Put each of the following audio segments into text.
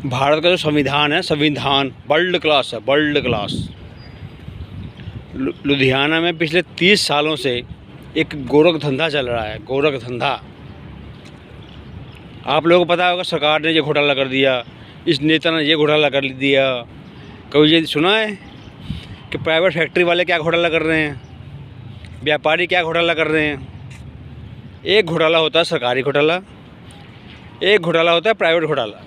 भारत का जो संविधान है, संविधान वर्ल्ड क्लास है, वर्ल्ड क्लास। लुधियाना में पिछले 30 सालों से एक गोरख धंधा चल रहा है, गोरख धंधा। आप लोगों को पता होगा, सरकार ने ये घोटाला कर दिया, इस नेता ने ये घोटाला कर दिया। कभी ये सुना है कि प्राइवेट फैक्ट्री वाले क्या घोटाला कर रहे हैं, व्यापारी क्या घोटाला कर रहे हैं? एक घोटाला होता है सरकारी घोटाला, एक घोटाला होता है प्राइवेट घोटाला।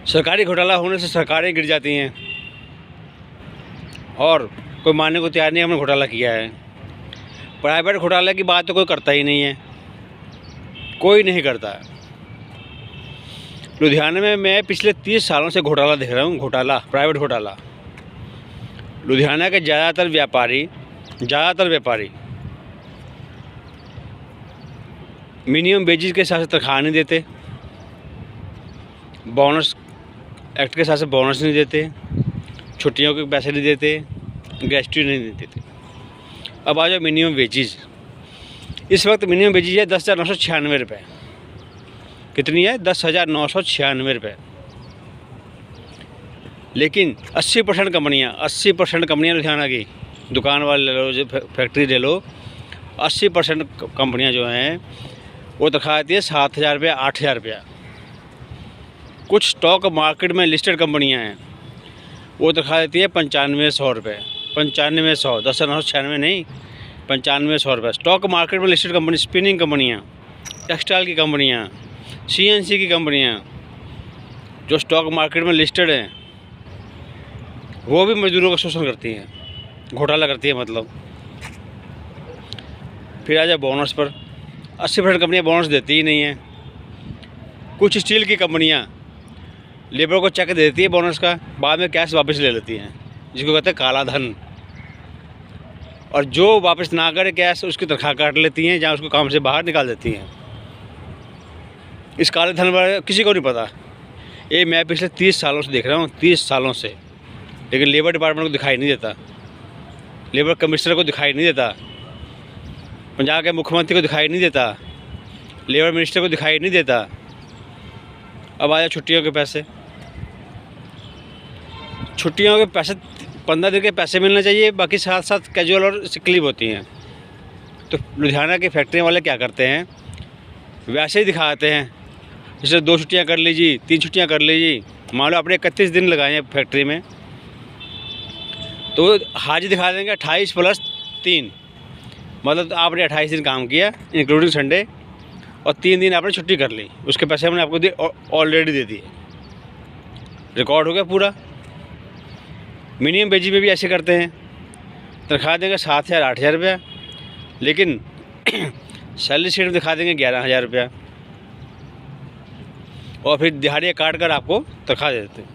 सरकारी घोटाला होने से सरकारें गिर जाती हैं और कोई मानने को तैयार नहीं, हमने घोटाला किया है। प्राइवेट घोटाले की बात तो कोई करता ही नहीं है, कोई नहीं करता है। लुधियाना में मैं पिछले 30 सालों से घोटाला देख रहा हूँ, घोटाला, प्राइवेट घोटाला। लुधियाना के ज़्यादातर व्यापारी मिनिमम वेजेस के हिसाब से तनख्वाह नहीं देते, बोनस एक्ट के हिसाब से बोनस नहीं देते, छुट्टियों के पैसे नहीं देते, ग्रेच्युटी नहीं देते। अब आ जाओ मिनिमम वेजेस। इस वक्त मिनिमम वेजेस है 10,996 रुपये। कितनी है? 10,996 रुपये। लेकिन 80% कंपनियाँ लुधियाना की, दुकान वाले ले लो, जो फैक्ट्री ले लो, 80% कंपनियाँ जो हैं वो तनख्वाह देती है 7,000 रुपये, 8,000 रुपया। कुछ स्टॉक मार्केट में लिस्टेड कंपनियां हैं, वो तनख्वाह देती है 9500 रुपये। 9500, 10,996 नहीं, 9500 रुपये। स्टॉक मार्केट में लिस्टेड कंपनी, स्पिनिंग कंपनियां, टेक्सटाइल की कंपनियां, CNC की कंपनियां जो स्टॉक मार्केट में लिस्टेड हैं, वो भी मजदूरों का शोषण करती हैं, घोटाला करती है मतलब। फिर आ जाए बोनस पर। 80% कंपनियाँ बोनस देती ही नहीं हैं। कुछ स्टील की कंपनियाँ लेबर को चेक दे देती है बोनस का, बाद में कैश वापस ले लेती हैं, जिसको कहते हैं काला धन। और जो वापस ना करे कैश, उसकी तनख्वाह काट लेती हैं, जहाँ उसको काम से बाहर निकाल देती हैं। इस काले धन वाले किसी को नहीं पता। ये मैं पिछले 30 सालों से देख रहा हूँ, 30 सालों से। लेकिन लेबर डिपार्टमेंट को दिखाई नहीं देता, लेबर कमिश्नर को दिखाई नहीं देता, पंजाब के मुख्यमंत्री को दिखाई नहीं देता, लेबर मिनिस्टर को दिखाई नहीं देता। अब आया छुट्टियों के पैसे। छुट्टियों के पैसे 15 दिन के पैसे मिलने चाहिए, बाकी साथ साथ कैजुअल और सिक लीव होती हैं। तो लुधियाना की फैक्ट्री वाले क्या करते हैं, वैसे ही दिखाते हैं, जैसे 2 छुट्टियां कर लीजिए, 3 छुट्टियां कर लीजिए। मान लो आपने 31 दिन लगाए हैं फैक्ट्री में, तो हाजिरी दिखा देंगे 28 + 3, मतलब आपने 28 दिन काम किया इंक्लूडिंग संडे, और 3 दिन आपने छुट्टी कर ली, उसके पैसे हमने आपको ऑलरेडी दे दिए। रिकॉर्ड हो गया पूरा। मिनिमम वेज में भी ऐसे करते हैं, तनख्वाह देंगे 7,000 8,000 रुपया, लेकिन सैलरी शीट में दिखा देंगे 11,000 रुपया, और फिर दिहाड़ियाँ काट कर आपको तनख्वाह दे देते हैं।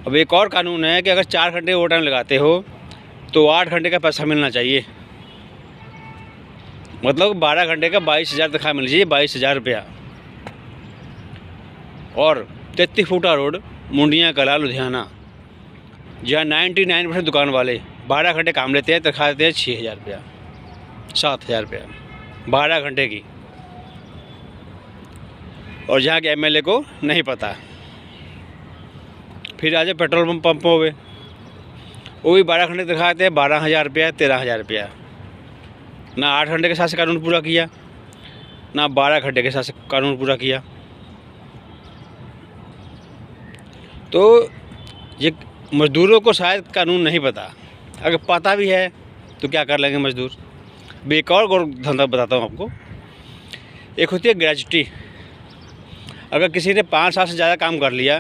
अब एक और कानून है कि अगर 4 घंटे ओवर टाइम लगाते हो तो 8 घंटे का पैसा मिलना चाहिए, मतलब 12 घंटे का 22,000 तनख्वाह मिलनी चाहिए, 22,000 रुपया। और 33 फुटा रोड, मुंडिया कला, लुधियाना, जहाँ 99% दुकान वाले 12 घंटे काम लेते हैं, तनख्वाह देते हैं 6,000 रुपया, 7,000 रुपया 12 घंटे की। और जहाँ के MLA को नहीं पता। फिर आ जाए पेट्रोल पंपों पे, वो भी 12 घंटे तनख्वाह देते हैं, 12,000 रुपया, 13,000 रुपया। ना 8 घंटे के हिसाब से कानून पूरा किया, ना 12 घंटे के हिसाब से कानून पूरा किया। तो ये मज़दूरों को शायद कानून नहीं पता, अगर पता भी है तो क्या कर लेंगे मज़दूर। एक और धंधा बताता हूँ आपको। एक होती है ग्रेच्युटी। अगर किसी ने 5 साल से ज़्यादा काम कर लिया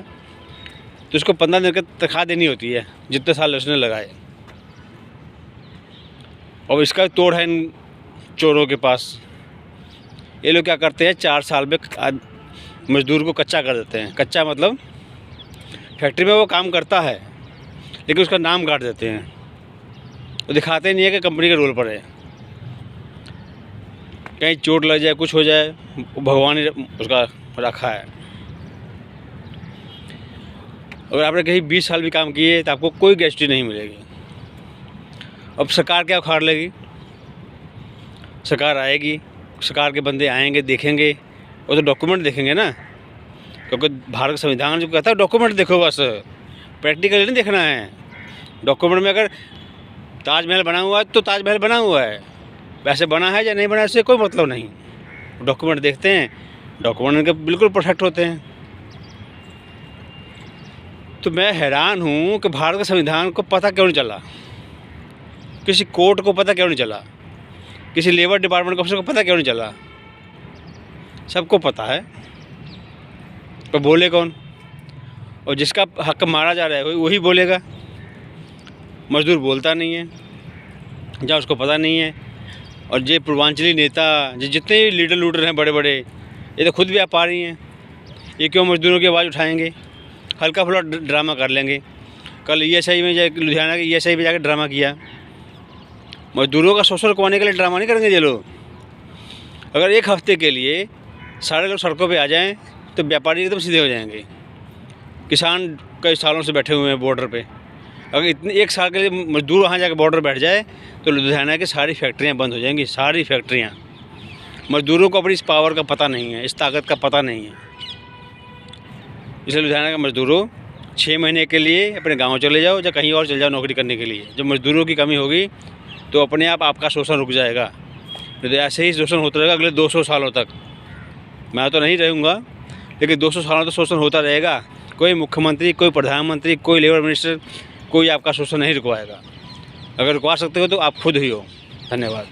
तो उसको 15 दिन की तनख्वाह देनी होती है, जितने साल उसने लगाए। और इसका तोड़ है इन चोरों के पास। ये लोग क्या करते हैं, 4 साल में मज़दूर को कच्चा कर देते हैं। कच्चा मतलब फैक्ट्री में वो काम करता है, लेकिन उसका नाम काट देते हैं। वो दिखाते नहीं है कि कंपनी के रोल पर है। कहीं चोट लग जाए, कुछ हो जाए, भगवान ने उसका रखा है। अगर आपने कहीं 20 साल भी काम किए तो आपको कोई ग्रेच्युटी नहीं मिलेगी। अब सरकार क्या उखाड़ लेगी? सरकार आएगी, सरकार के बंदे आएंगे, देखेंगे, वो तो डॉक्यूमेंट देखेंगे ना क्योंकि भारत का संविधान जो कहता है डॉक्यूमेंट देखो, बस प्रैक्टिकल नहीं देखना है। डॉक्यूमेंट में अगर ताजमहल बना हुआ है तो ताजमहल बना हुआ है, वैसे बना है या नहीं बना है इससे कोई मतलब नहीं। डॉक्यूमेंट देखते हैं, डॉक्यूमेंट उनके बिल्कुल परफेक्ट होते हैं। तो मैं हैरान हूँ कि भारत के संविधान को पता क्यों नहीं चला, किसी कोर्ट को पता क्यों नहीं चला, किसी लेबर डिपार्टमेंट ऑफिसर को पता क्यों नहीं चला। सबको पता है, पर बोले कौन? और जिसका हक मारा जा रहा है वही बोलेगा। मजदूर बोलता नहीं है, जहाँ उसको पता नहीं है। और ये पूर्वांचली नेता, जितने भी लीडर लूडर हैं बड़े बड़े, ये तो खुद व्यापारी हैं। ये क्यों मजदूरों की आवाज़ उठाएंगे? हल्का फुल्का ड्रामा कर लेंगे। कल ईएसआई में जाके, लुधियाना के ईएसआई में जाकर ड्रामा किया। मजदूरों का शोषण करवाने के लिए ड्रामा नहीं करेंगे ये लोग। अगर एक हफ्ते के लिए सारे लोग सड़कों पे आ जाएं तो व्यापारी एकदम सीधे हो जाएंगे। किसान कई सालों से बैठे हुए हैं बॉर्डर पे, अगर इतने एक साल के लिए मजदूर वहाँ जाकर बॉर्डर बैठ जाए तो लुधियाना की सारी फैक्ट्रियाँ बंद हो जाएंगी, सारी फैक्ट्रियाँ। मजदूरों को अपनी इस पावर का पता नहीं है, इस ताकत का पता नहीं है। इसलिए लुधियाना के मजदूरों 6 महीने के लिए अपने गाँव चले जाओ या कहीं और चले जाओ नौकरी करने के लिए। जब मजदूरों की कमी होगी तो अपने आप आपका शोषण रुक जाएगा। तो ऐसे ही शोषण होता रहेगा अगले 200 सालों तक। मैं तो नहीं रहूँगा, लेकिन 200 सालों तक शोषण होता रहेगा। कोई मुख्यमंत्री, कोई प्रधानमंत्री, कोई लेबर मिनिस्टर, कोई आपका शोषण नहीं रुकवाएगा। अगर रुकवा सकते हो तो आप खुद ही हो। धन्यवाद।